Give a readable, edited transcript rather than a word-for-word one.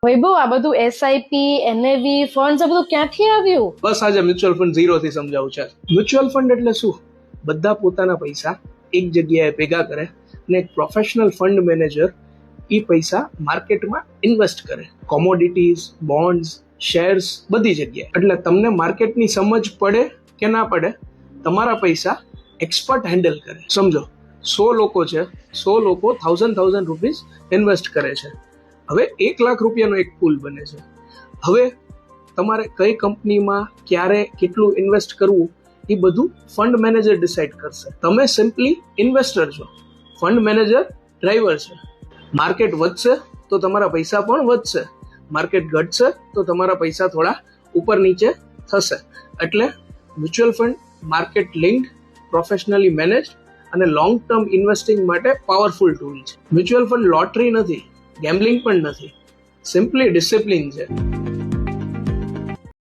વૈભવ, આ બધું SIP, NAV, funds, આ બધું ક્યાંથી આવ્યું? બસ આજે મ્યુચ્યુઅલ ફંડ ઝીરો થી સમજાવું છે. મ્યુચ્યુઅલ ફંડ એટલે શું? બધા પોતાના પૈસા એક જગ્યાએ ભેગા કરે અને એક પ્રોફેશનલ ફંડ મેનેજર એ પૈસા માર્કેટમાં ઇન્વેસ્ટ કરે. કોમોડિટીઝ, બોન્ડ્સ, શેર્સ, બધી જગ્યાએ. એટલે તમને માર્કેટની સમજ પડે કે ના પડે, તમારા પૈસા એક્સપર્ટ હેન્ડલ કરે. સમજો 100 લોકો છે, 100 લોકો 1000 રૂપીઝ ઇન્વેસ્ટ કરે છે. હવે 1 લાખ રૂપિયાનો એક પૂલ બને છે. હવે તમારે કઈ કંપનીમાં ક્યારે કેટલું ઇન્વેસ્ટ કરવું એ બધું ફંડ મેનેજર ડિસાઈડ કરશે. તમે સિમ્પલી ઇન્વેસ્ટર છો, ફંડ મેનેજર ડ્રાઈવર છે. માર્કેટ વધશે તો તમારા પૈસા પણ વધશે, માર્કેટ ઘટશે તો તમારા પૈસા થોડા ઉપર નીચે થશે. એટલે mutual fund market linked, professionally managed અને લોંગ ટર્મ ઇન્વેસ્ટિંગ માટે પાવરફુલ ટૂલ છે. મ્યુચ્યુઅલ ફંડ લોટરી નથી, ગેમ્બલિંગ પણ નથી, સિમ્પલી ડિસિપ્લિન છે.